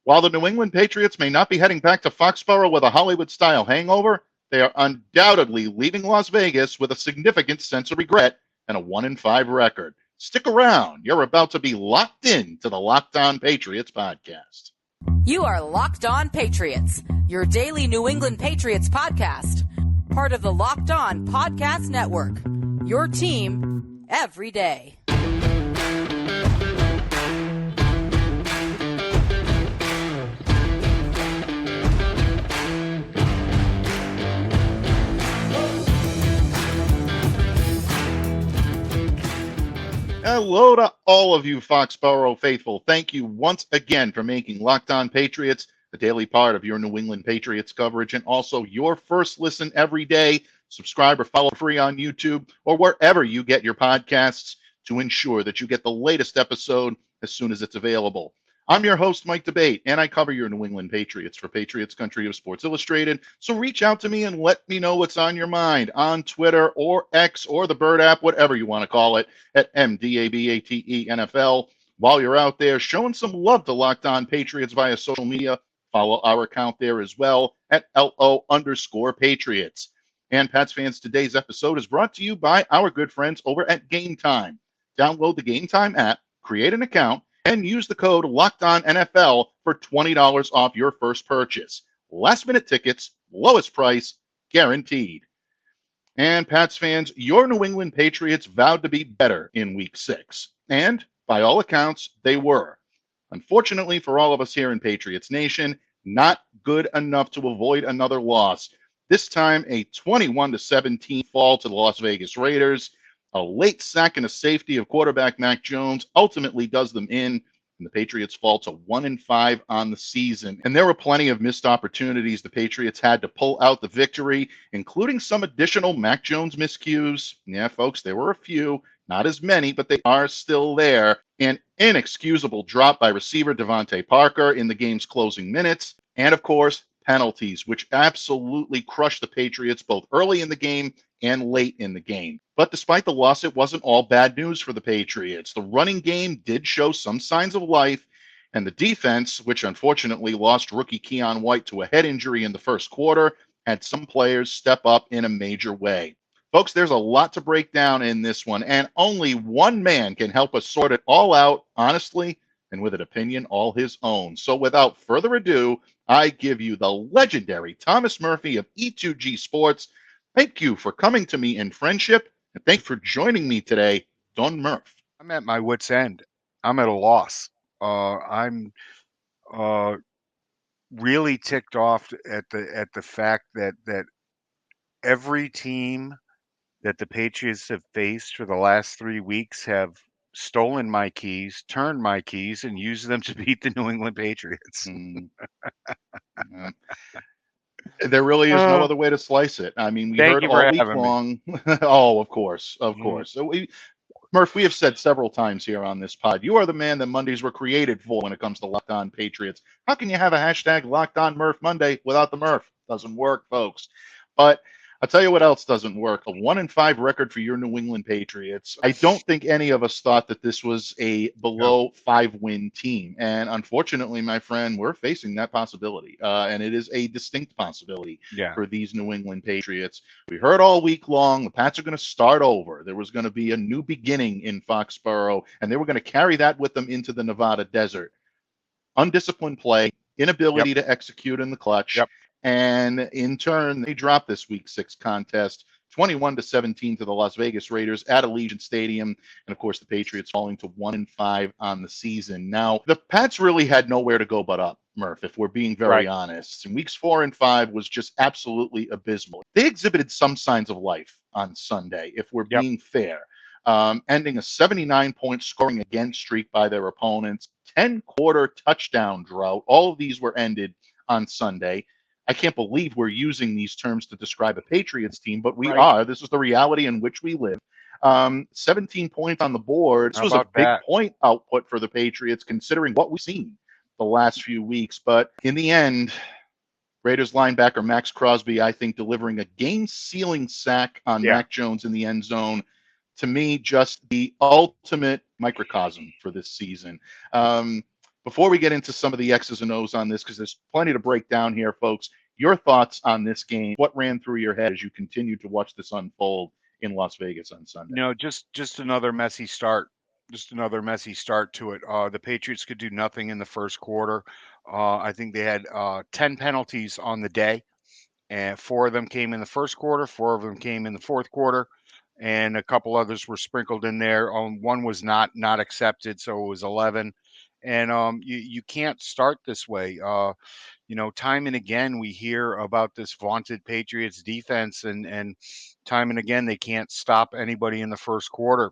While the New England Patriots may not be heading back to Foxborough with a Hollywood-style hangover, they are undoubtedly leaving Las Vegas with a significant sense of regret and a 1-5 record. Stick around. You're about to be locked in to the Locked On Patriots podcast. You are Locked On Patriots, your daily New England Patriots podcast. Part of the Locked On Podcast Network, your team every day. Hello to all of you Foxborough faithful. Thank you once again for making Locked On Patriots a daily part of your New England Patriots coverage and also your first listen every day. Subscribe or follow free on YouTube or wherever you get your podcasts to ensure that you get the latest episode as soon as it's available. I'm your host, Mike Debate, and I cover your New England Patriots for Patriots Country of Sports Illustrated. So reach out to me and let me know what's on your mind on Twitter or X or the Bird app, whatever you want to call it, at MDABATE NFL. While you're out there showing some love to Locked On Patriots via social media, follow our account there as well at LO_Patriots. And Pats fans, today's episode is brought to you by our good friends over at Gametime. Download the Gametime app, create an account, and use the code LOCKEDONNFL for $20 off your first purchase. Last-minute tickets, lowest price, guaranteed. And Pats fans, your New England Patriots vowed to be better in Week 6. And, by all accounts, they were. Unfortunately for all of us here in Patriots Nation, not good enough to avoid another loss. This time, a 21-17 fall to the Las Vegas Raiders. A late sack and a safety of quarterback Mac Jones ultimately does them in, and the Patriots fall to 1-5 on the season. And there were plenty of missed opportunities the Patriots had to pull out the victory, including some additional Mac Jones miscues. Yeah, folks, there were a few, not as many, but they are still there. An inexcusable drop by receiver DeVante Parker in the game's closing minutes. And, of course, penalties, which absolutely crushed the Patriots both early in the game and late in the game. But despite the loss, it wasn't all bad news for the Patriots. The running game did show some signs of life, and the defense, which unfortunately lost rookie Keion White to a head injury in the first quarter, had some players step up in a major way. Folks, there's a lot to break down in this one, and only one man can help us sort it all out honestly and with an opinion all his own. So without further ado, I give you the legendary Thomas Murphy of E2G Sports. Thank you for coming to me in friendship, and thanks for joining me today, Don Murph. I'm at my wit's end. I'm at a loss. I'm really ticked off at the fact that every team that the Patriots have faced for the last 3 weeks have stolen my keys, turned my keys, and used them to beat the New England Patriots. There really is no other way to slice it. I mean, we heard all week long. Oh, of course. So Murph, we have said several times here on this pod, you are the man that Mondays were created for when it comes to Locked On Patriots. How can you have a hashtag Locked On Murph Monday without the Murph? Doesn't work, folks. But I'll tell you what else doesn't work. A 1-5 record for your New England Patriots. I don't think any of us thought that this was a below 5-win team. And unfortunately, my friend, we're facing that possibility. And it is a distinct possibility for these New England Patriots. We heard all week long, the Pats are going to start over. There was going to be a new beginning in Foxborough, and they were going to carry that with them into the Nevada desert. Undisciplined play, inability to execute in the clutch. And in turn, they dropped this Week 6 contest, 21-17 to the Las Vegas Raiders at Allegiant Stadium. And of course, the Patriots falling to 1-5 on the season. Now, the Pats really had nowhere to go but up, Murph, if we're being very honest. And Weeks 4 and 5 was just absolutely abysmal. They exhibited some signs of life on Sunday, if we're being fair. Ending a 79-point scoring against streak by their opponents, 10-quarter touchdown drought. All of these were ended on Sunday. I can't believe we're using these terms to describe a Patriots team, but we are. This is the reality in which we live. 17 points on the board. This was a big point output for the Patriots, considering what we've seen the last few weeks. But in the end, Raiders linebacker Max Crosby, I think, delivering a game-sealing sack on Mac Jones in the end zone. To me, just the ultimate microcosm for this season. before we get into some of the X's and O's on this, because there's plenty to break down here, folks, your thoughts on this game, what ran through your head as you continued to watch this unfold in Las Vegas on Sunday? Just another messy start. Just another messy start to it. The Patriots could do nothing in the first quarter. I think they had 10 penalties on the day, and 4 of them came in the first quarter, 4 of them came in the fourth quarter, and a couple others were sprinkled in there. One was not accepted, so it was 11. And you can't start this way. Time and again we hear about this vaunted Patriots defense, and time and again they can't stop anybody in the first quarter.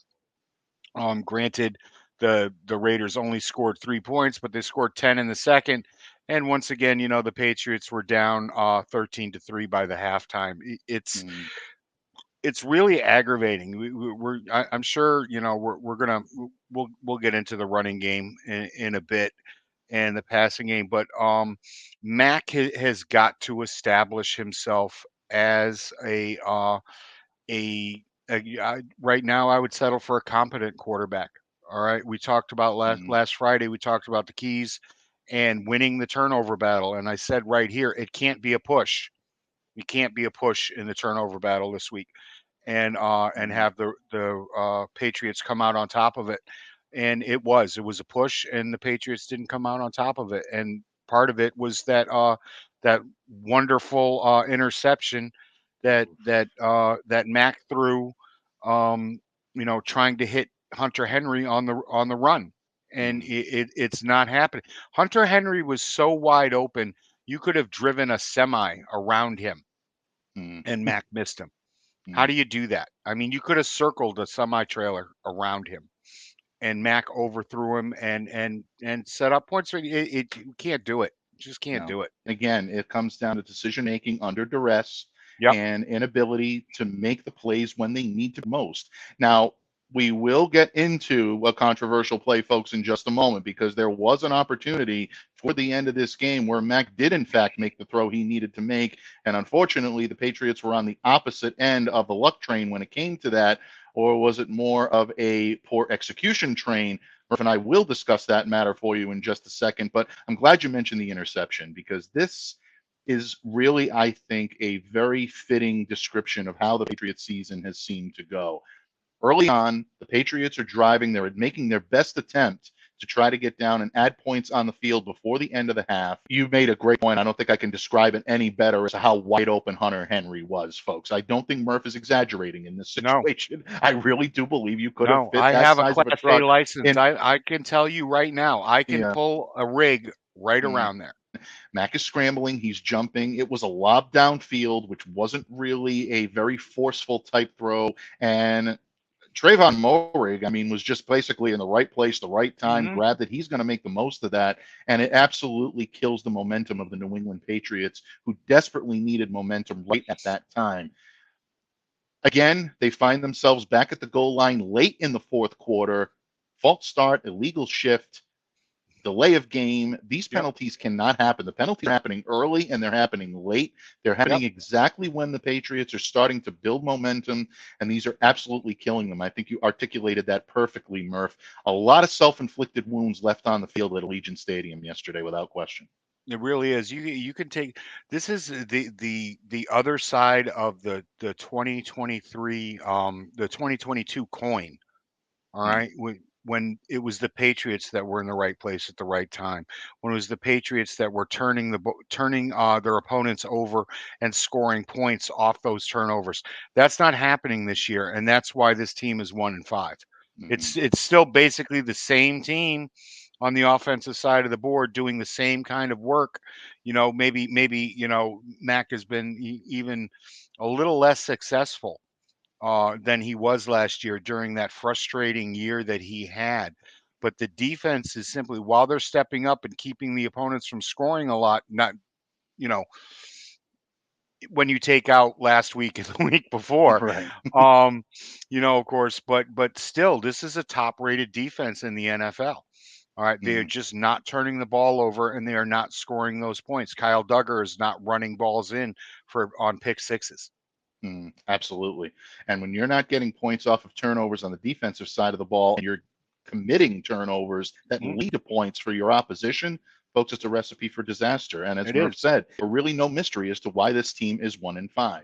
Granted, the Raiders only scored 3 points, but they scored 10 in the second. And once again, the Patriots were down 13-3 by the halftime. It's really aggravating. I'm sure we'll get into the running game in a bit and the passing game, but Mac has got to establish himself as right now. I would settle for a competent quarterback. All right, we talked about last Friday. We talked about the keys and winning the turnover battle, and I said right here, it can't be a push. It can't be a push in the turnover battle this week, and have the Patriots come out on top of it. And it was a push, and the Patriots didn't come out on top of it. And part of it was that wonderful interception that Mac threw, trying to hit Hunter Henry on the run, and it's not happening. Hunter Henry was so wide open, you could have driven a semi around him, and Mac missed him. How do you do that? I mean, you could have circled a semi-trailer around him, and Mac overthrew him and set up points. You can't do it. Just can't do it. Again, it comes down to decision making under duress and inability to make the plays when they need to most. Now, we will get into a controversial play, folks, in just a moment, because there was an opportunity for the end of this game where Mac did, in fact, make the throw he needed to make. And unfortunately, the Patriots were on the opposite end of the luck train when it came to that. Or was it more of a poor execution train? Murph and I will discuss that matter for you in just a second. But I'm glad you mentioned the interception, because this is really, I think, a very fitting description of how the Patriots season has seemed to go. Early on, the Patriots are driving. They're making their best attempt to try to get down and add points on the field before the end of the half. You made a great point. I don't think I can describe it any better as to how wide open Hunter Henry was, folks. I don't think Murph is exaggerating in this situation. No. I really do believe you could have fit I that have size a of a Class truck. A license. I can tell you right now, I can pull a rig right around there. Mac is scrambling. He's jumping. It was a lob downfield, which wasn't really a very forceful type throw. And Trayvon Moehrig, I mean, was just basically in the right place, the right time, grabbed it. He's going to make the most of that. And it absolutely kills the momentum of the New England Patriots, who desperately needed momentum right at that time. Again, they find themselves back at the goal line late in the fourth quarter. False start, illegal shift, delay of game. These penalties cannot happen. The penalties are happening early and they're happening late. They're happening exactly when the Patriots are starting to build momentum, and these are absolutely killing them. I think you articulated that perfectly, Murph. A lot of self-inflicted wounds left on the field at Allegiant Stadium yesterday, without question. It really is. You can take this is the other side of the 2023 the 2022 coin. All right. When it was the Patriots that were in the right place at the right time, when it was the Patriots that were turning their opponents over and scoring points off those turnovers. That's not happening this year, and that's why this team is 1-5. It's still basically the same team on the offensive side of the board doing the same kind of work. Maybe Mac has been even a little less successful than he was last year during that frustrating year that he had. But the defense is simply, while they're stepping up and keeping the opponents from scoring a lot, not, when you take out last week and the week before, right. Of course, but still, this is a top-rated defense in the NFL. All right, they are just not turning the ball over, and they are not scoring those points. Kyle Duggar is not running balls in on pick sixes. Absolutely. And when you're not getting points off of turnovers on the defensive side of the ball, and you're committing turnovers that lead to points for your opposition, folks, it's a recipe for disaster. And as Murph said, there's really no mystery as to why this team is 1-5.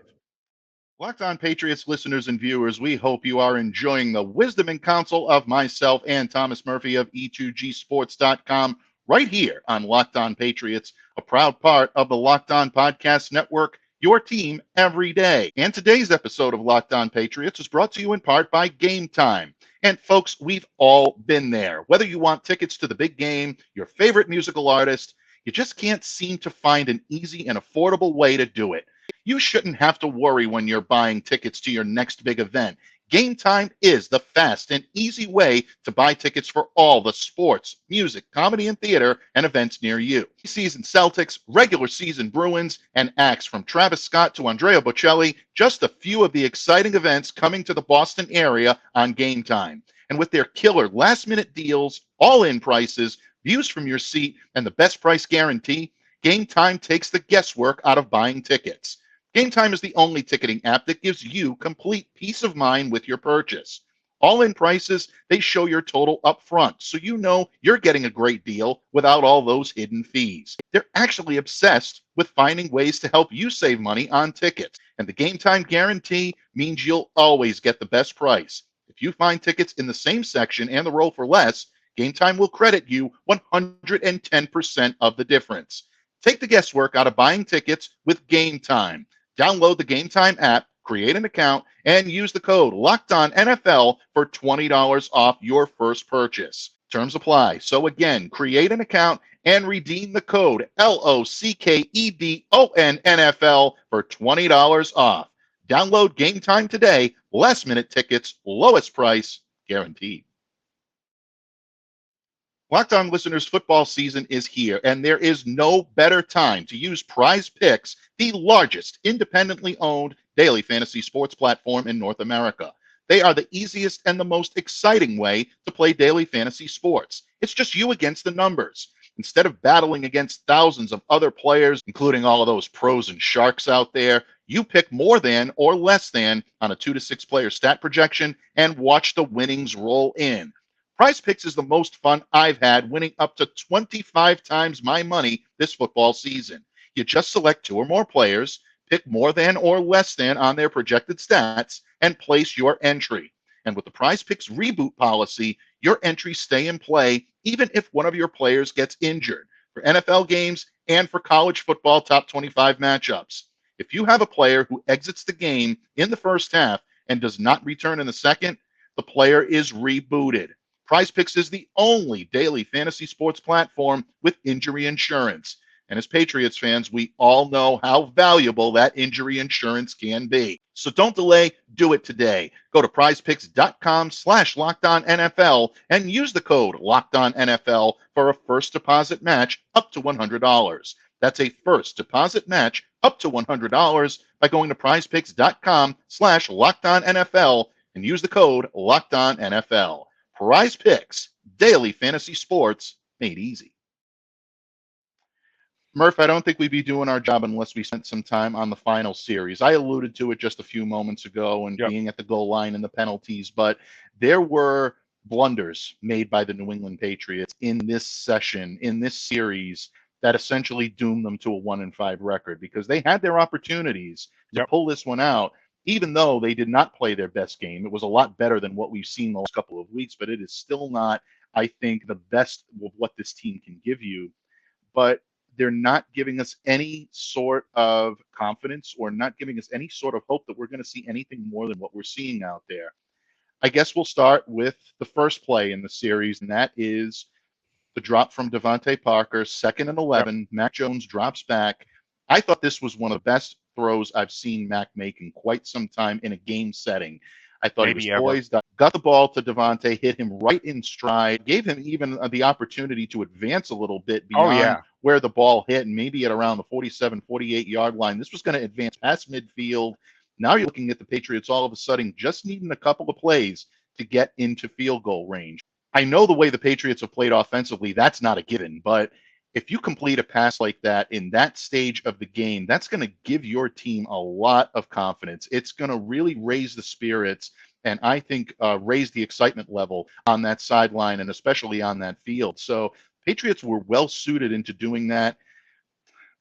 Locked On Patriots listeners and viewers, we hope you are enjoying the wisdom and counsel of myself and Thomas Murphy of E2GSports.com right here on Locked On Patriots, a proud part of the Locked On Podcast Network, your team every day. And today's episode of Locked On Patriots is brought to you in part by Gametime. And folks, we've all been there. Whether you want tickets to the big game, your favorite musical artist, you just can't seem to find an easy and affordable way to do it. You shouldn't have to worry when you're buying tickets to your next big event. Gametime is the fast and easy way to buy tickets for all the sports, music, comedy, and theater and events near you. Season Celtics, regular season Bruins, and acts from Travis Scott to Andrea Bocelli, just a few of the exciting events coming to the Boston area on Gametime. And with their killer last-minute deals, all-in prices, views from your seat, and the best price guarantee, Gametime takes the guesswork out of buying tickets. Gametime is the only ticketing app that gives you complete peace of mind with your purchase. All-in prices, they show your total up front, so you know you're getting a great deal without all those hidden fees. They're actually obsessed with finding ways to help you save money on tickets. And the Gametime guarantee means you'll always get the best price. If you find tickets in the same section and the row for less, Gametime will credit you 110% of the difference. Take the guesswork out of buying tickets with Gametime. Download the Gametime app, create an account, and use the code LOCKEDONNFL for $20 off your first purchase. Terms apply. So again, create an account and redeem the code LOCKEDONNFL for $20 off. Download Gametime today. Last minute tickets, lowest price, guaranteed. Locked On listeners, football season is here, and there is no better time to use PrizePicks, the largest independently owned daily fantasy sports platform in North America. They are the easiest and the most exciting way to play daily fantasy sports. It's just you against the numbers. Instead of battling against thousands of other players, including all of those pros and sharks out there, you pick more than or less than on a 2 to 6 player stat projection and watch the winnings roll in. PrizePicks is the most fun I've had, winning up to 25 times my money this football season. You just select 2 or more players, pick more than or less than on their projected stats, and place your entry. And with the PrizePicks reboot policy, your entries stay in play even if one of your players gets injured, for NFL games and for college football top 25 matchups. If you have a player who exits the game in the first half and does not return in the second, the player is rebooted. PrizePicks is the only daily fantasy sports platform with injury insurance. And as Patriots fans, we all know how valuable that injury insurance can be. So don't delay, do it today. Go to prizepicks.com/LockedOnNFL and use the code LockedOnNFL for a first deposit match up to $100. That's a first deposit match up to $100 by going to prizepicks.com/LockedOnNFL and use the code LockedOnNFL. PrizePicks, daily fantasy sports made easy. Murph, I don't think we'd be doing our job unless we spent some time on the final series. I alluded to it just a few moments ago and being at the goal line and the penalties, but there were blunders made by the New England Patriots in this session, in this series, that essentially doomed them to a 1-5 record because they had their opportunities to pull this one out. Even though they did not play their best game, it was a lot better than what we've seen the last couple of weeks, but it is still not, I think, the best of what this team can give you. But they're not giving us any sort of confidence or not giving us any sort of hope that we're going to see anything more than what we're seeing out there. I guess we'll start with the first play in the series, and that is the drop from DeVante Parker, 2nd and 11. Mac Jones drops back. I thought this was one of the best throws I've seen Mac make in quite some time in a game setting. I thought he was poised, got the ball to DeVante, hit him right in stride, gave him even the opportunity to advance a little bit beyond where the ball hit, and maybe at around the 47, 48-yard line. This was going to advance past midfield. Now you're looking at the Patriots all of a sudden just needing a couple of plays to get into field goal range. I know the way the Patriots have played offensively, that's not a given, but if you complete a pass like that in that stage of the game, that's going to give your team a lot of confidence. It's going to really raise the spirits and I think raised the excitement level on that sideline and especially on that field. So Patriots were well suited into doing that.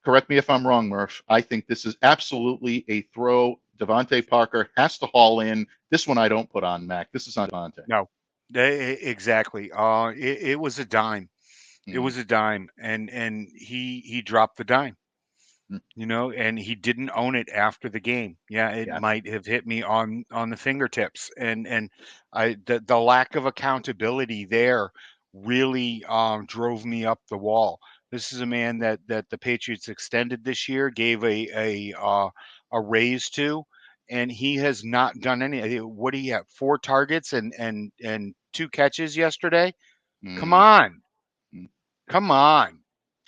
Correct me if I'm wrong, Murph. I think this is absolutely a throw. DeVante Parker has to haul in. This one I don't put on Mac. This is on DeVante. No, exactly. It was a dime. It was a dime, and he dropped the dime. And he didn't own it after the game. Yeah, it might have hit me on the fingertips, and the lack of accountability there really drove me up the wall. This is a man that the Patriots extended this year, gave a raise to, and he has not done any. What do you have? 4 targets and 2 catches yesterday. Come on, come on.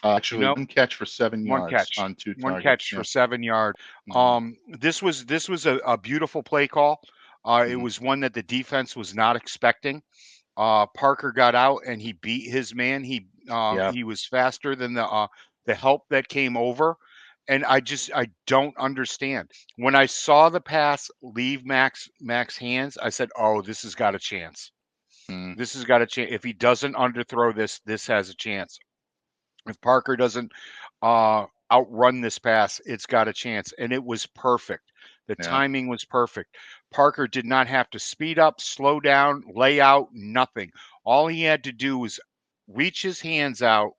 Actually, 1 catch for 7 One yards catch. on 2 targets. 1 catch for 7 yards. This was a beautiful play call. It was one that the defense was not expecting. Parker got out and he beat his man. He was faster than the help that came over. And I don't understand. When I saw the pass leave Mac's hands, I said, "Oh, this has got a chance. This has got a chance. If he doesn't underthrow this has a chance. If Parker doesn't outrun this pass, it's got a chance." And it was perfect. The timing was perfect. Parker did not have to speed up, slow down, lay out, nothing. All he had to do was reach his hands out,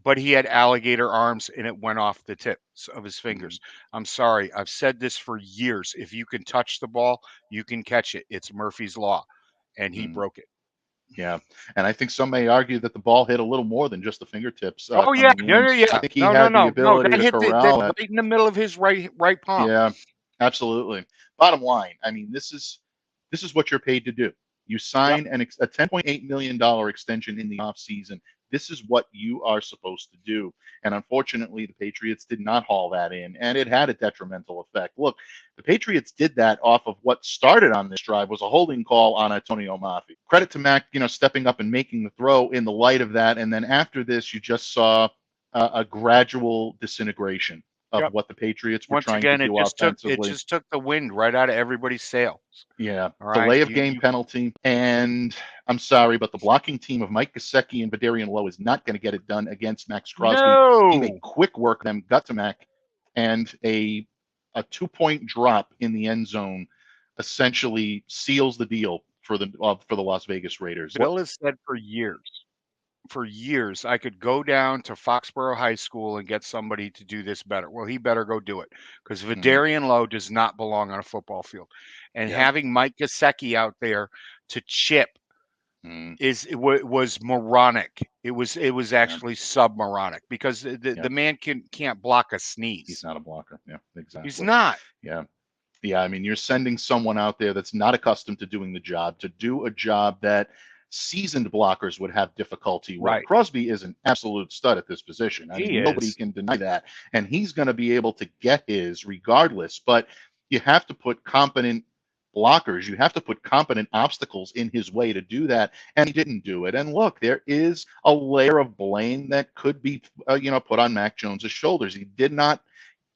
but he had alligator arms and it went off the tips of his fingers. I'm sorry. I've said this for years. If you can touch the ball, you can catch it. It's Murphy's Law. And he broke it. Yeah, and I think some may argue that the ball hit a little more than just the fingertips. Oh yeah. I think he had the ability that to hit corral right in the middle of his right palm. Yeah, absolutely. Bottom line, I mean, this is what you're paid to do. You sign a $10.8 million extension in the offseason. This is what you are supposed to do. And unfortunately, the Patriots did not haul that in, and it had a detrimental effect. Look, the Patriots did that off of what started on this drive was a holding call on Antonio Murphy. Credit to Mac, stepping up and making the throw in the light of that. And then after this, you just saw a gradual disintegration of what the Patriots were trying to do offensively. It just took the wind right out of everybody's sails. Yeah, delay of game penalty. And I'm sorry, but the blocking team of Mike Gesicki and Vidarian Lowe is not going to get it done against Max Crosby. No. He made quick work of them, got to Mac, and a 2-point drop in the end zone essentially seals the deal for the Las Vegas Raiders. Bill has said for years, I could go down to Foxborough High School and get somebody to do this better. Well, he better go do it because Vidarian Lowe does not belong on a football field. And having Mike Gesicki out there to chip was moronic. It was actually submoronic because the man can't block a sneeze. He's not a blocker. Yeah, exactly. He's not. Yeah. Yeah, I mean, you're sending someone out there that's not accustomed to doing the job to do a job that seasoned blockers would have difficulty with. Right. Crosby is an absolute stud at this position. I mean, nobody can deny that. And he's going to be able to get his regardless. But you have to put competent blockers, you have to put competent obstacles in his way to do that. And he didn't do it. And look, there is a layer of blame that could be, put on Mac Jones's shoulders. He did not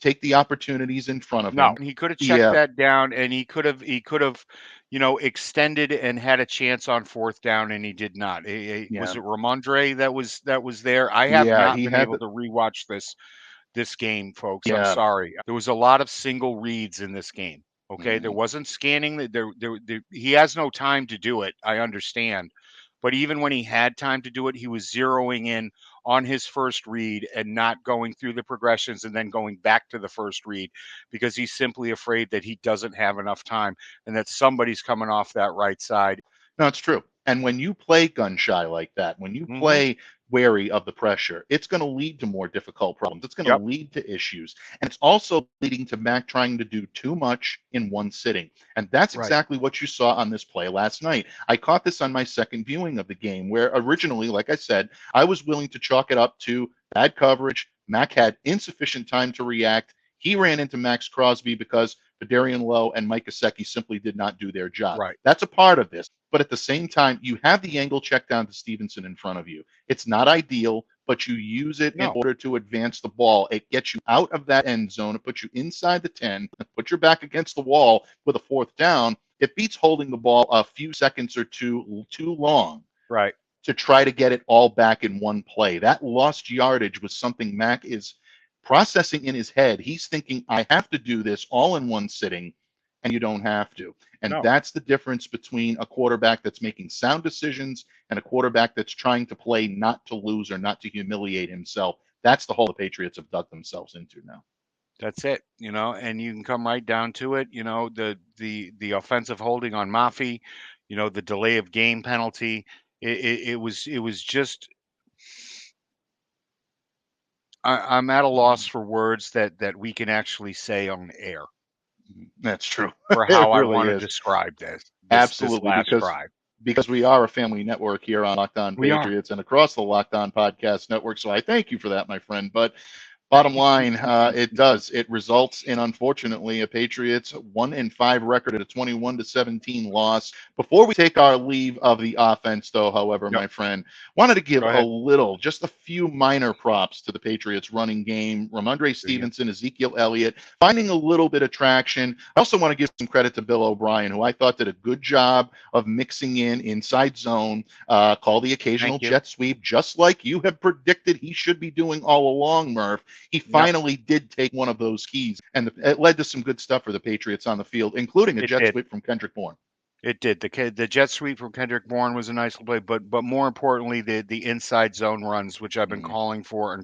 take the opportunities in front of him. No, he could have checked that down, and he could have, extended and had a chance on 4th down, and he did not. Was it Ramondre that was there? I have not been able to rewatch this game, folks. I'm sorry. There was a lot of single reads in this game. Okay, there wasn't scanning. He has no time to do it. I understand. But even when he had time to do it, he was zeroing in on his first read and not going through the progressions and then going back to the first read because he's simply afraid that he doesn't have enough time and that somebody's coming off that right side. No, it's true. And when you play gun shy like that, when you play wary of the pressure, it's going to lead to more difficult problems. It's going to lead to issues. And it's also leading to Mac trying to do too much in one sitting. And that's exactly what you saw on this play last night. I caught this on my second viewing of the game where originally, like I said, I was willing to chalk it up to bad coverage. Mac had insufficient time to react. He ran into Max Crosby because Vidarian Lowe and Mike Gesicki simply did not do their job. Right. That's a part of this. But at the same time, you have the angle check down to Stevenson in front of you. It's not ideal, but you use it in order to advance the ball. It gets you out of that end zone. It puts you inside the 10, put your back against the wall with a 4th down. It beats holding the ball a few seconds or too long. Right. To try to get it all back in one play. That lost yardage was something Mac is processing in his head. He's thinking, I have to do this all in one sitting, and you don't have to. And that's the difference between a quarterback that's making sound decisions and a quarterback that's trying to play not to lose or not to humiliate himself. That's the hole the Patriots have dug themselves into now. That's it, and you can come right down to it. The offensive holding on Murph, the delay of game penalty. It was just. I'm at a loss for words that we can actually say on air. That's true. For how really I want to is. describe this Absolutely, last drive. Because we are a family network here on Locked On Patriots and across the Locked On Podcast Network. So I thank you for that, my friend. But bottom line, it results in, unfortunately, a Patriots 1-5 record at a 21-17 loss. Before we take our leave of the offense, though, however, my friend, wanted to give just a few minor props to the Patriots running game. Ramondre Stevenson, Ezekiel Elliott, finding a little bit of traction. I also want to give some credit to Bill O'Brien, who I thought did a good job of mixing in inside zone, call the occasional jet sweep, just like you have predicted he should be doing all along, Murph. He finally did take one of those keys, and it led to some good stuff for the Patriots on the field, including a jet sweep from Kendrick Bourne. It did. The jet sweep from Kendrick Bourne was a nice play, but more importantly, the inside zone runs, which I've been calling for.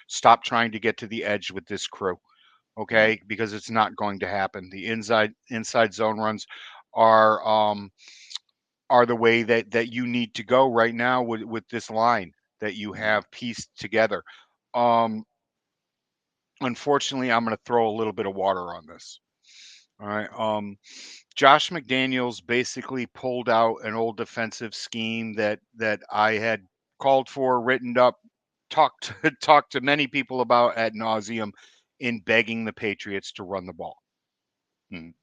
Stop trying to get to the edge with this crew, okay? Because it's not going to happen. The inside zone runs are the way that you need to go right now with this line that you have pieced together. Unfortunately, I'm going to throw a little bit of water on this. All right. Josh McDaniels basically pulled out an old defensive scheme that I had called for, written up, talked to many people about ad nauseum in begging the Patriots to run the ball.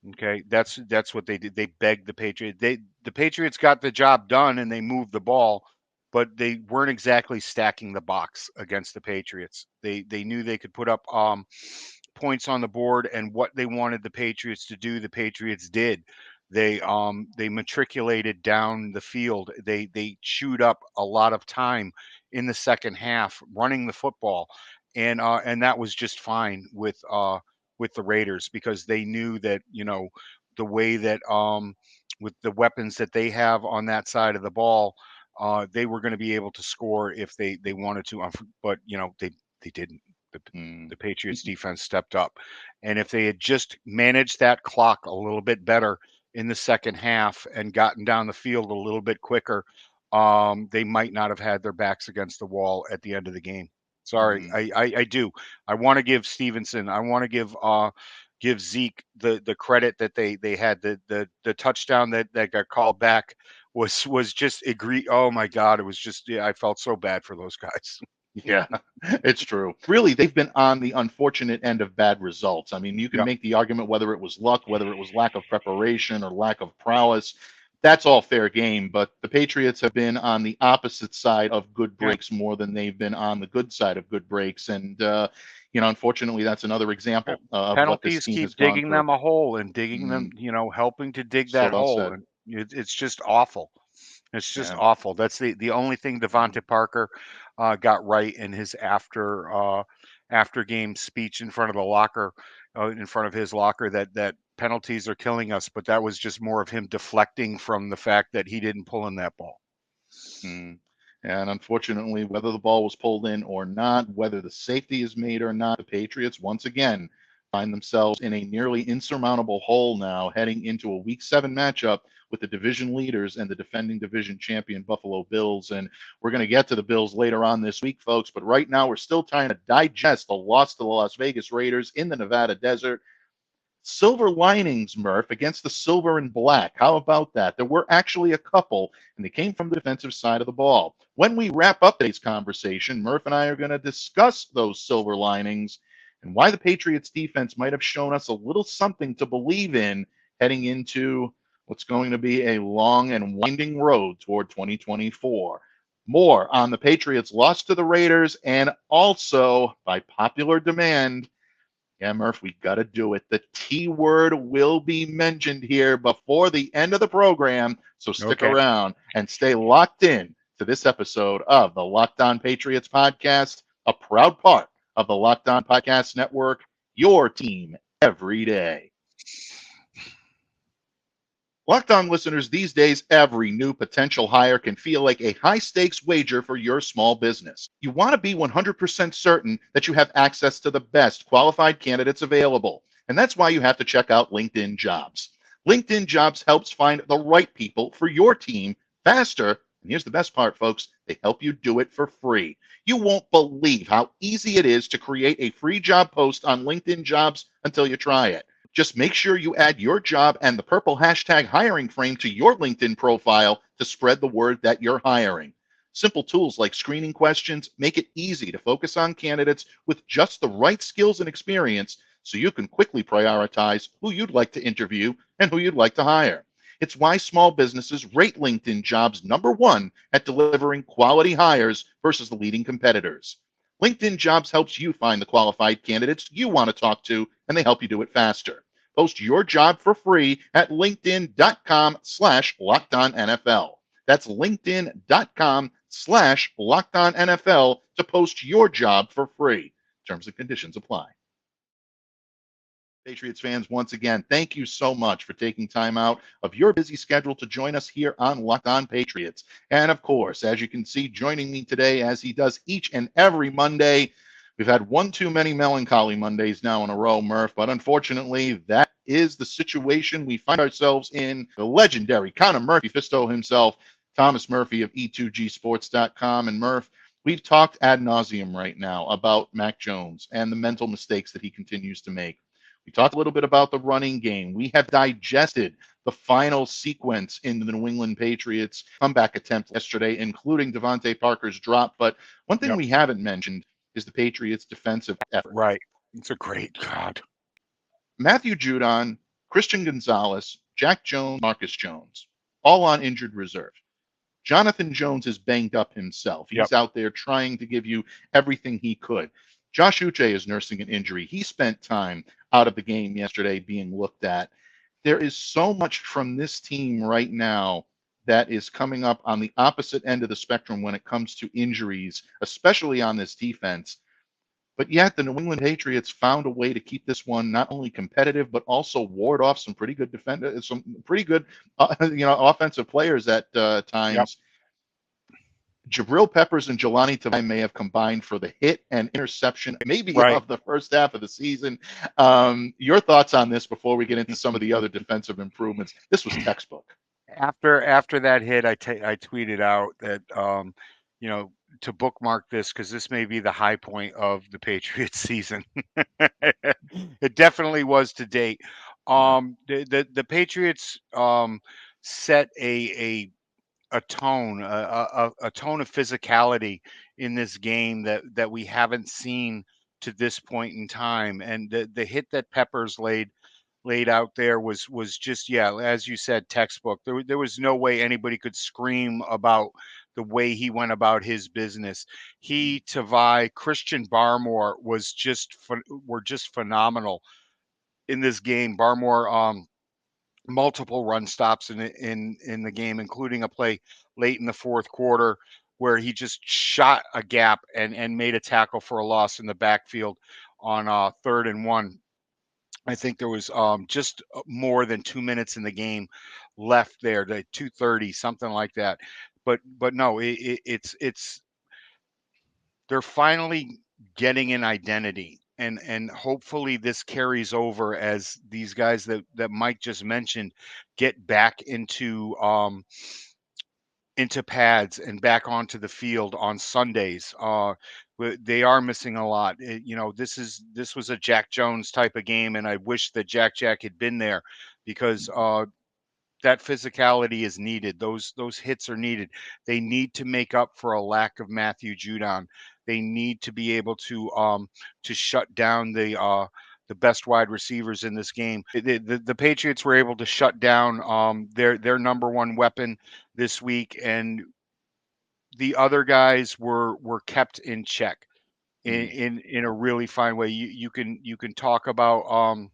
Okay, that's what they did. They begged the Patriots. The Patriots got the job done and they moved the ball, but they weren't exactly stacking the box against the Patriots. They knew they could put up points on the board, and what they wanted the Patriots to do, the Patriots did. They matriculated down the field. They chewed up a lot of time in the second half running the football, and that was just fine with the Raiders, because they knew that, the way that with the weapons that they have on that side of the ball, they were going to be able to score if they wanted to, but they didn't. The Patriots defense stepped up, and if they had just managed that clock a little bit better in the second half and gotten down the field a little bit quicker, they might not have had their backs against the wall at the end of the game. Sorry, I do. I want to give Stevenson. I want to give Zeke the credit that they had. The touchdown that got called back was just agree. Oh my God, it was just, I felt so bad for those guys. Yeah, it's true. Really, they've been on the unfortunate end of bad results. I mean, you can make the argument whether it was luck, whether it was lack of preparation or lack of prowess. That's all fair game, but the Patriots have been on the opposite side of good breaks more than they've been on the good side of good breaks. And, unfortunately, that's another example of penalties what this team keep has gone digging through. them a hole and digging them, helping to dig that hole. And it's just awful. It's just awful. That's the only thing DeVante Parker got right in his after game speech in front of the locker, in front of his locker, that penalties are killing us. But that was just more of him deflecting from the fact that he didn't pull in that ball. And unfortunately, whether the ball was pulled in or not, whether the safety is made or not, the Patriots once again find themselves in a nearly insurmountable hole now, heading into a Week 7 matchup with the division leaders and the defending division champion Buffalo Bills. And we're going to get to the Bills later on this week, folks. But right now, we're still trying to digest the loss to the Las Vegas Raiders in the Nevada desert. Silver linings, Murph, against the silver and black. How about that? There were actually a couple, and they came from the defensive side of the ball. When we wrap up today's conversation, Murph and I are going to discuss those silver linings and why the Patriots defense might have shown us a little something to believe in heading into what's going to be a long and winding road toward 2024. More on the Patriots' loss to the Raiders, and also, by popular demand, Yeah, Murph, we got to do it. The T word will be mentioned here before the end of the program, so stick around and stay locked in to this episode of the Locked On Patriots podcast, a proud part of the Locked On Podcast Network, your team every day. Locked On listeners, these days, every new potential hire can feel like a high-stakes wager for your small business. You want to be 100% certain that you have access to the best qualified candidates available, and that's why you have to check out LinkedIn Jobs. LinkedIn Jobs helps find the right people for your team faster, and here's the best part, folks, they help you do it for free. You won't believe how easy it is to create a free job post on LinkedIn Jobs until you try it. Just make sure you add your job and the purple hashtag hiring frame to your LinkedIn profile to spread the word that you're hiring. Simple tools like screening questions make it easy to focus on candidates with just the right skills and experience so you can quickly prioritize who you'd like to interview and who you'd like to hire. It's why small businesses rate LinkedIn Jobs #1 at delivering quality hires versus the leading competitors. LinkedIn Jobs helps you find the qualified candidates you want to talk to, and they help you do it faster. Post your job for free at linkedin.com/LockedOnNFL. That's linkedin.com/LockedOnNFL to post your job for free. Terms and conditions apply. Patriots fans, once again, thank you so much for taking time out of your busy schedule to join us here on Locked On Patriots. And of course, as you can see, joining me today, as he does each and every Monday, we've had one too many melancholy Mondays now in a row, Murph, but unfortunately, that is the situation we find ourselves in. The legendary Conor Murphy Fisto himself, Thomas Murphy of E2Gsports.com. And Murph, we've talked ad nauseum right now about Mac Jones and the mental mistakes that he continues to make. We talked a little bit about the running game. We have digested the final sequence in the New England Patriots comeback attempt yesterday, including DeVante Parker's drop. But one thing we haven't mentioned is the Patriots' defensive effort. Right. It's a great God. Matthew Judon, Christian Gonzalez, Jack Jones, Marcus Jones, all on injured reserve. Jonathan Jones is banged up himself. He's out there trying to give you everything he could. Josh Uche is nursing an injury. He spent time out of the game yesterday being looked at. There is so much from this team right now that is coming up on the opposite end of the spectrum when it comes to injuries, especially on this defense. But yet the New England Patriots found a way to keep this one not only competitive, but also ward off some pretty good defenders, some pretty good, offensive players at times. Jabril Peppers and Jelani Tavai may have combined for the hit and interception, maybe of the first half of the season. Your thoughts on this before we get into some of the other defensive improvements? This was textbook. After that hit, I tweeted out that to bookmark this because this may be the high point of the Patriots season. It definitely was to date. The Patriots set a tone, a tone of physicality in this game that we haven't seen to this point in time. And the hit that Peppers laid out there was just, as you said, textbook. There was no way anybody could scream about the way he went about his business. He, Tavai, Christian Barmore were just phenomenal in this game. Barmore, multiple run stops in the game, including a play late in the fourth quarter where he just shot a gap and made a tackle for a loss in the backfield on 3rd and 1. I think there was just more than 2 minutes in the game left there, 2:30, something like that. But no, it's they're finally getting an identity, and hopefully this carries over as these guys that Mike just mentioned get back into pads and back onto the field on Sundays. They are missing a lot. This was a Jack Jones type of game, and I wish that Jack had been there because that physicality is needed. Those hits are needed. They need to make up for a lack of Matthew Judon. They need to be able to shut down the best wide receivers in this game. The Patriots were able to shut down their number one weapon this week, and the other guys were kept in check. in a really fine way. You can talk about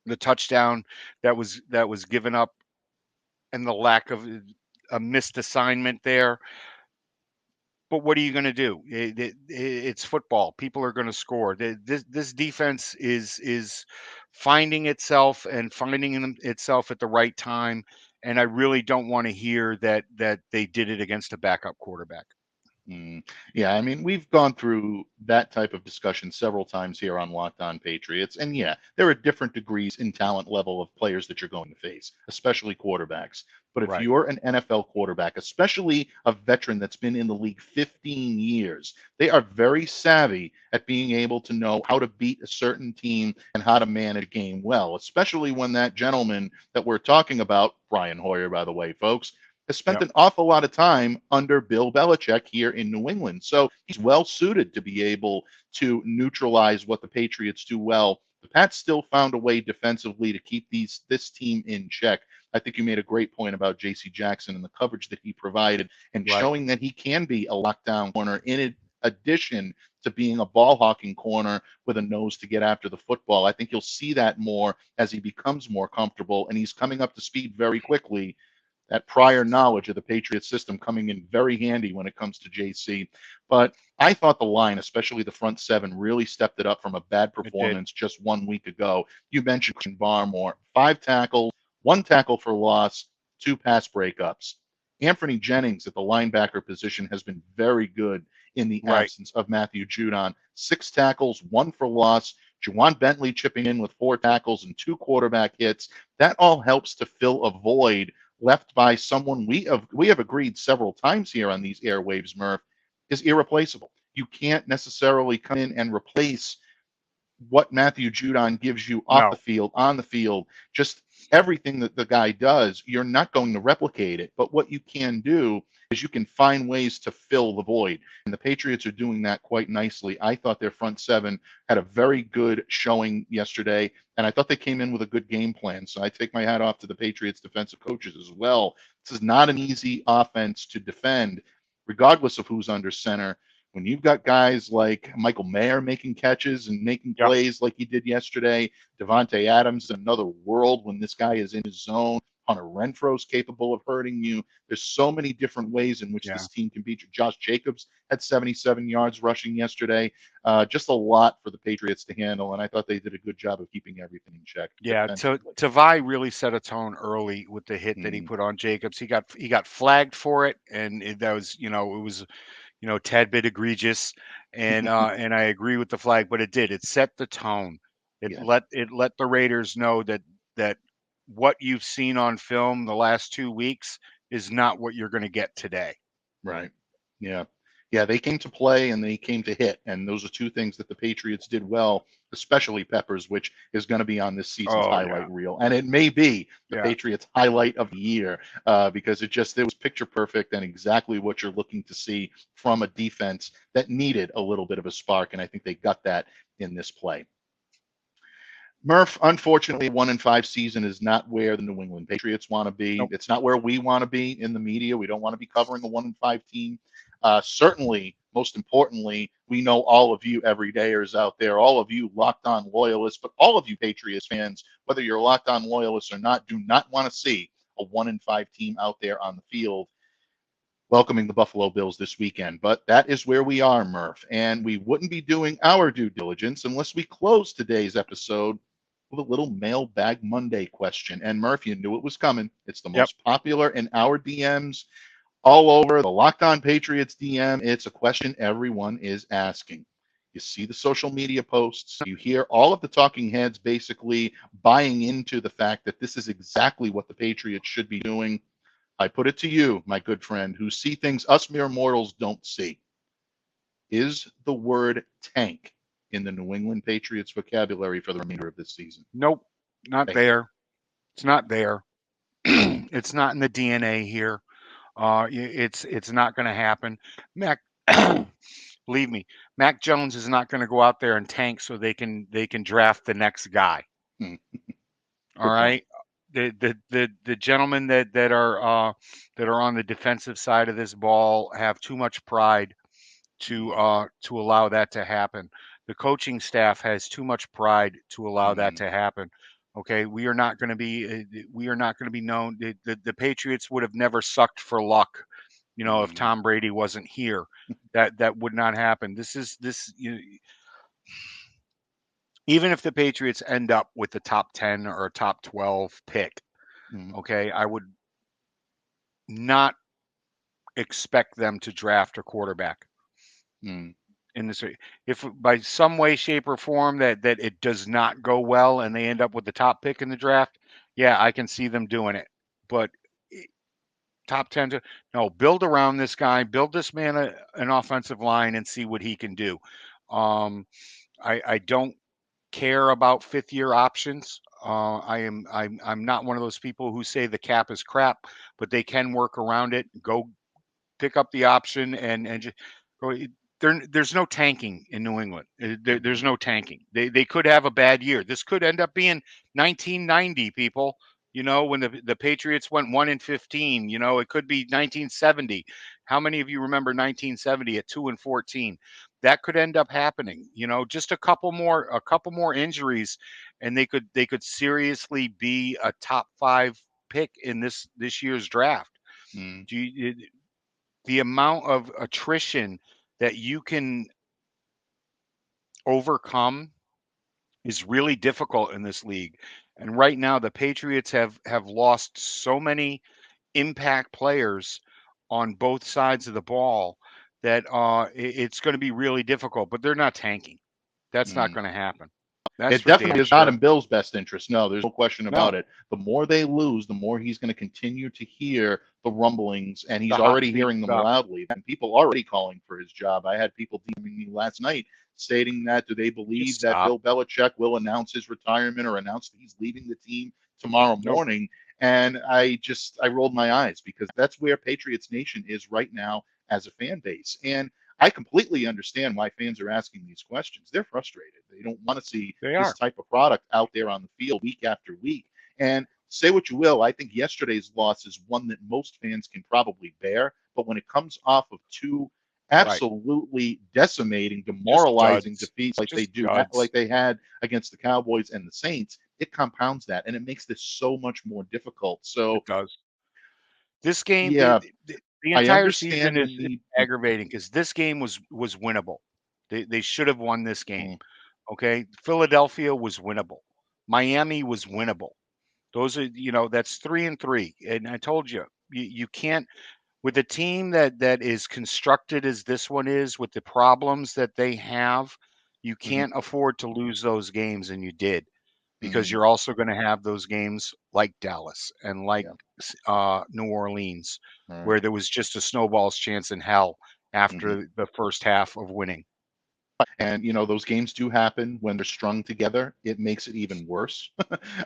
the touchdown that was given up and the lack of a missed assignment there. But what are you going to do? It's football. People are going to score. This defense is finding itself and finding itself at the right time. And I really don't want to hear that they did it against a backup quarterback. Yeah, I mean, we've gone through that type of discussion several times here on Locked On Patriots. And yeah, there are different degrees in talent level of players that you're going to face, especially quarterbacks. But if Right. you're an NFL quarterback, especially a veteran that's been in the league 15 years, they are very savvy at being able to know how to beat a certain team and how to manage a game well, especially when that gentleman that we're talking about, Brian Hoyer, by the way, folks, has spent an awful lot of time under Bill Belichick here in New England. So he's well suited to be able to neutralize what the Patriots do well. The Pats still found a way defensively to keep this team in check. I think you made a great point about J.C. Jackson and the coverage that he provided and showing that he can be a lockdown corner in addition to being a ball hawking corner with a nose to get after the football. I think you'll see that more as he becomes more comfortable, and he's coming up to speed very quickly. That prior knowledge of the Patriot system coming in very handy when it comes to JC. But I thought the line, especially the front seven, really stepped it up from a bad performance just 1 week ago. You mentioned Barmore, 5 tackles, 1 tackle for loss, 2 pass breakups. Anthony Jennings at the linebacker position has been very good in the absence of Matthew Judon. 6 tackles, 1 for loss. Juwan Bentley chipping in with 4 tackles and 2 quarterback hits. That all helps to fill a void left by someone we have agreed several times here on these airwaves, Murph, is irreplaceable. You can't necessarily come in and replace what Matthew Judon gives you off the field, on the field, just everything that the guy does. You're not going to replicate it. But what you can do is you can find ways to fill the void. And the Patriots are doing that quite nicely. I thought their front seven had a very good showing yesterday, and I thought they came in with a good game plan. So I take my hat off to the Patriots defensive coaches as well. This is not an easy offense to defend, regardless of who's under center. When you've got guys like Michael Mayer making catches and making plays like he did yesterday, Devontae Adams, another world when this guy is in his zone. Hunter Renfro's capable of hurting you. There's so many different ways in which this team can beat you. Josh Jacobs had 77 yards rushing yesterday. Just a lot for the Patriots to handle, and I thought they did a good job of keeping everything in check. Yeah, Tavai really set a tone early with the hit that he put on Jacobs. He got flagged for it, and that was, it was, a tad bit egregious, and and I agree with the flag, but it set the tone. It let the Raiders know that what you've seen on film the last 2 weeks is not what you're going to get today. Right. Yeah. Yeah, they came to play and they came to hit, and those are 2 things that the Patriots did well, especially Peppers, which is going to be on this season's highlight reel, and it may be the Patriots highlight of the year because it was picture perfect and exactly what you're looking to see from a defense that needed a little bit of a spark, and I think they got that in this play. Murph, unfortunately, 1-5 season is not where the New England Patriots want to be. Nope. It's not where we want to be in the media. We don't want to be covering a 1-5 team. Certainly, most importantly, we know all of you everydayers out there, all of you Locked On loyalists, but all of you Patriots fans, whether you're Locked On loyalists or not, do not want to see a 1-5 team out there on the field welcoming the Buffalo Bills this weekend. But that is where we are, Murph, and we wouldn't be doing our due diligence unless we close today's episode with a little Mailbag Monday question. And Murph, you knew it was coming. It's the most popular in our DMs all over the Locked On Patriots DM. It's a question everyone is asking. You see the social media posts. You hear all of the talking heads basically buying into the fact that this is exactly what the Patriots should be doing. I put it to you, my good friend, who see things us mere mortals don't see. Is the word tank in the New England Patriots vocabulary for the remainder of this season? Nope, not there. It's not there. It's not in the DNA here. It's not going to happen. Mac, believe me, Mac Jones is not going to go out there and tank so they can draft the next guy. All right. The gentlemen that are on the defensive side of this ball have too much pride to allow that to happen. The coaching staff has too much pride to allow that to happen. Okay, we are not going to be known. The Patriots would have never sucked for luck, if Tom Brady wasn't here. That would not happen. Even if the Patriots end up with the top 10 or a top 12 pick, okay, I would not expect them to draft a quarterback in this. If by some way, shape, or form that it does not go well and they end up with the top pick in the draft, yeah, I can see them doing it. But top 10 no, build around this guy, build this man an offensive line and see what he can do. I don't care about fifth-year options. I'm not one of those people who say the cap is crap, but they can work around it. Go pick up the option and just go. There's no tanking in New England. There's no tanking. They could have a bad year. This could end up being 1990, people. When the Patriots went 1-15. It could be 1970. How many of you remember 1970 at 2-14? That could end up happening. Just a couple more injuries, and they could seriously be a top 5 pick in this year's draft. The amount of attrition that you can overcome is really difficult in this league. And right now, the Patriots have lost so many impact players on both sides of the ball that it's going to be really difficult. But they're not tanking. That's not going to happen. It definitely is not in Bill's best interest. No, there's no question about it. The more they lose, the more he's going to continue to hear the rumblings, and he's already hearing them loudly. And people are already calling for his job. I had people DMing me last night stating that, do they believe that Bill Belichick will announce his retirement or announce that he's leaving the team tomorrow morning? And I rolled my eyes, because that's where Patriots Nation is right now as a fan base. And I completely understand why fans are asking these questions. They're frustrated. They don't want to see this type of product out there on the field week after week. And say what you will, I think yesterday's loss is one that most fans can probably bear. But when it comes off of two absolutely decimating, demoralizing defeats like they had against the Cowboys and the Saints, it compounds that, and it makes this so much more difficult. So it does. This game, the entire season is aggravating, because this game was winnable. They should have won this game. Okay, Philadelphia was winnable. Miami was winnable. Those are, that's 3-3. And I told you, you can't, with a team that is constructed as this one is, with the problems that they have, you can't afford to lose those games, and you did. Because you're also going to have those games like Dallas and like New Orleans, where there was just a snowball's chance in hell after the first half of winning. And, those games do happen when they're strung together. It makes it even worse,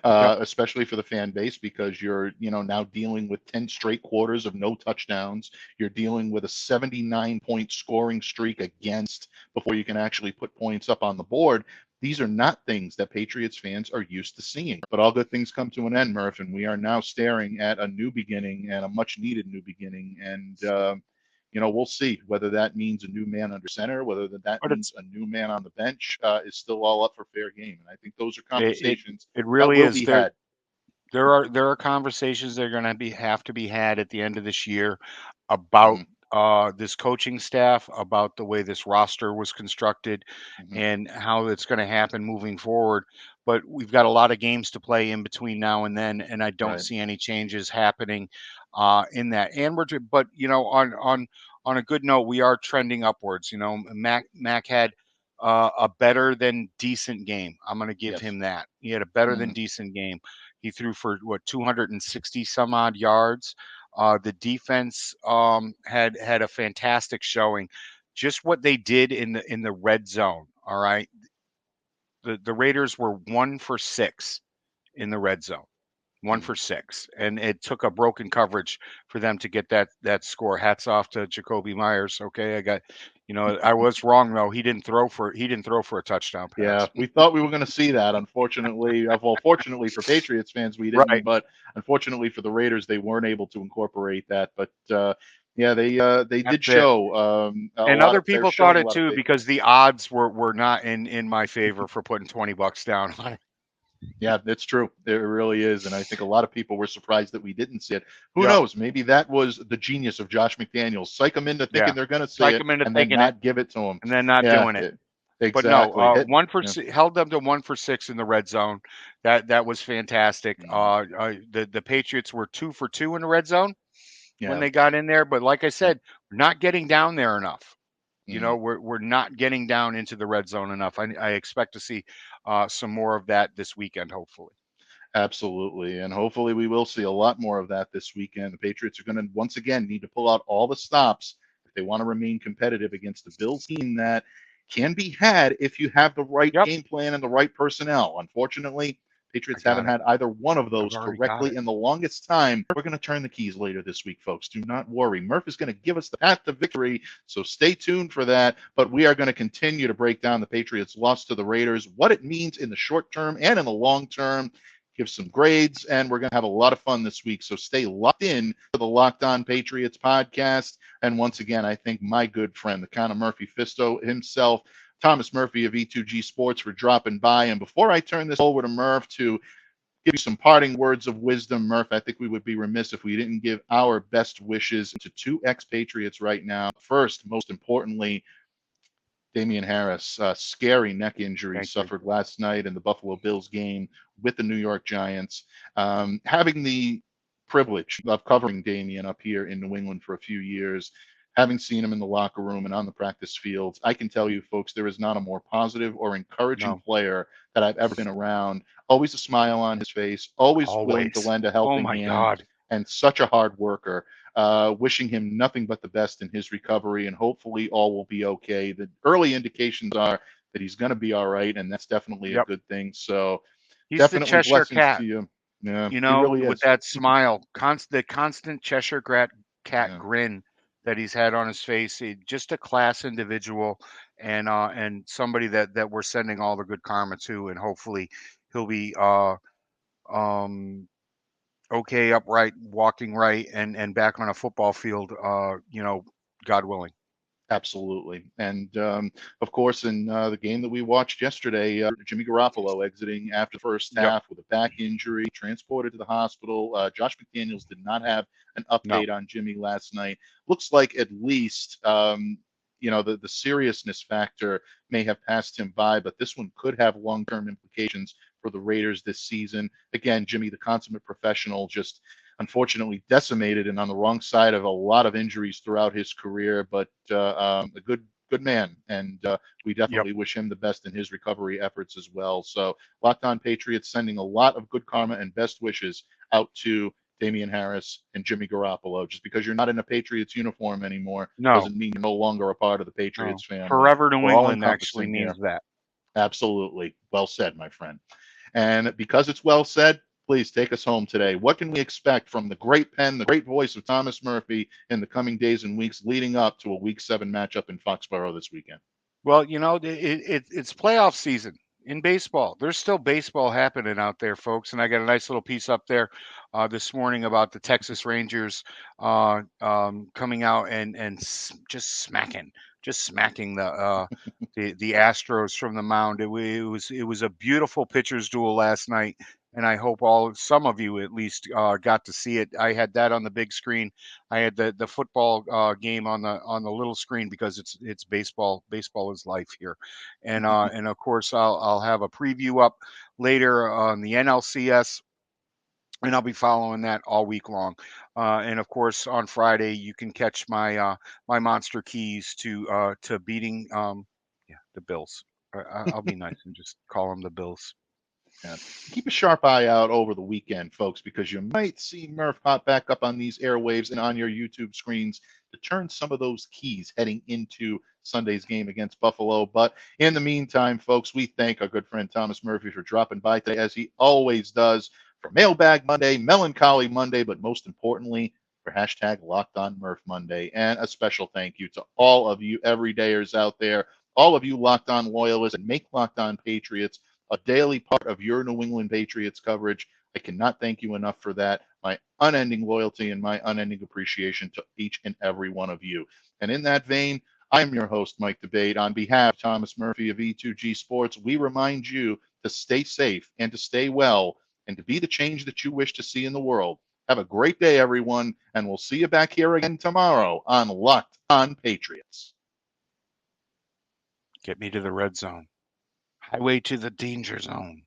especially for the fan base, because you're, now dealing with 10 straight quarters of no touchdowns. You're dealing with a 79-point scoring streak against before you can actually put points up on the board. These are not things that Patriots fans are used to seeing. But all good things come to an end, Murph, and we are now staring at a new beginning, and a much-needed new beginning. And, we'll see whether that means a new man under center, whether that means a new man on the bench is still all up for fair game. And I think those are conversations it really that will be had. There are conversations that are going to have to be had at the end of this year about this coaching staff, about the way this roster was constructed, and how it's going to happen moving forward. But we've got a lot of games to play in between now and then, and I don't see any changes happening in that. And but on a good note, we are trending upwards. Mac had a better than decent game. I'm going to give him that. He had a better than decent game. He threw for 260 some odd yards. The defense had a fantastic showing. Just what they did in the red zone. All right, the Raiders were 1 for 6 in the red zone. 1 for 6, and it took a broken coverage for them to get that score. Hats off to Jacoby Myers. Okay, I was wrong though. He didn't throw for a touchdown pass. Yeah, we thought we were going to see that. Unfortunately, fortunately for Patriots fans, we didn't. But unfortunately for the Raiders, they weren't able to incorporate that. But Yeah, they did That's it. show a And lot other of. They're people thought showing a it lot of too faith. because the odds were not in my favor for putting $20 down on it. Yeah, it's true. It really is. And I think a lot of people were surprised that we didn't see it. Who Yep. knows? Maybe that was the genius of Josh McDaniels. Psych them into thinking Yeah. they're going to see Psych it them into and then thinking it not give it to them. and then not Yeah, doing it. But exactly. no, held them to 1 for 6 in the red zone. That was fantastic. The Patriots were 2 for 2 in the red zone when Yeah. they got in there. But like I said, we're not getting down there enough. We're not getting down into the red zone enough. I expect to see some more of that this weekend, hopefully. Absolutely. And hopefully we will see a lot more of that this weekend. The Patriots are going to once again need to pull out all the stops if they want to remain competitive against the Bills team that can be had if you have the right Yep. game plan and the right personnel. Unfortunately, Patriots haven't had either one of those correctly in the longest time. We're going to turn the keys later this week, folks. Do not worry. Murph is going to give us the path to victory, so stay tuned for that. But we are going to continue to break down the Patriots' loss to the Raiders, what it means in the short term and in the long term, give some grades, and we're going to have a lot of fun this week. So stay locked in to the Locked On Patriots podcast. And once again, I thank my good friend, the Count of Murphy Fisto himself, Thomas Murphy of E2G Sports, for dropping by. And before I turn this over to Murph to give you some parting words of wisdom, Murph, I think we would be remiss if we didn't give our best wishes to two ex-Patriots right now. First, most importantly, Damian Harris, scary neck injury suffered last night in the Buffalo Bills game with the New York Giants. Having the privilege of covering Damian up here in New England for a few years, having seen him in the locker room and on the practice fields, I can tell you, folks, there is not a more positive or encouraging player that I've ever been around. Always a smile on his face, always willing to lend a helping hand, and such a hard worker. Wishing him nothing but the best in his recovery, and hopefully all will be okay. The early indications are that he's going to be all right, and that's definitely a good thing. So he's definitely the Cheshire blessings cat. to you. Yeah, he really with is. that smile, the constant Cheshire cat grin that he's had on his face. Just a class individual, and somebody that we're sending all the good karma to, and hopefully he'll be okay, upright, walking right, and back on a football field, God willing. Absolutely. And of course, in the game that we watched yesterday, Jimmy Garoppolo exiting after the first half with a back injury, transported to the hospital. Josh McDaniels did not have an update on Jimmy last night. Looks like at least, the seriousness factor may have passed him by, but this one could have long-term implications for the Raiders this season. Again, Jimmy, the consummate professional, just unfortunately decimated and on the wrong side of a lot of injuries throughout his career, but a good man. And we definitely wish him the best in his recovery efforts as well. So Locked On Patriots sending a lot of good karma and best wishes out to Damian Harris and Jimmy Garoppolo. Just because you're not in a Patriots uniform anymore doesn't mean you're no longer a part of the Patriots family. Forever New England actually means that. Absolutely. Well said, my friend. And because it's well said, please take us home today. What can we expect from the great pen, the great voice of Thomas Murphy in the coming days and weeks leading up to a Week 7 matchup in Foxborough this weekend? Well, it's playoff season in baseball. There's still baseball happening out there, folks. And I got a nice little piece up there this morning about the Texas Rangers coming out and just smacking the Astros from the mound. It was a beautiful pitcher's duel last night, and I hope some of you at least got to see it. I had that on the big screen. I had the football game on the little screen because it's baseball. Baseball is life here, and of course I'll have a preview up later on the NLCS. And I'll be following that all week long. And of course, on Friday, you can catch my my monster keys to beating the Bills. I'll be nice and just call them the Bills. Yeah. Keep a sharp eye out over the weekend, folks, because you might see Murph pop back up on these airwaves and on your YouTube screens to turn some of those keys heading into Sunday's game against Buffalo. But in the meantime, folks, we thank our good friend Thomas Murphy for dropping by today, as he always does, for Mailbag Monday, Melancholy Monday, but most importantly, for hashtag Locked On Murph Monday. And a special thank you to all of you everydayers out there, all of you Locked On loyalists, and make Locked On Patriots a daily part of your New England Patriots coverage. I cannot thank you enough for that. My unending loyalty and my unending appreciation to each and every one of you. And in that vein, I'm your host, Mike Debate. On behalf of Thomas Murphy of E2G Sports, we remind you to stay safe and to stay well and to be the change that you wish to see in the world. Have a great day, everyone, and we'll see you back here again tomorrow on Locked On Patriots. Get me to the red zone. Highway to the danger zone.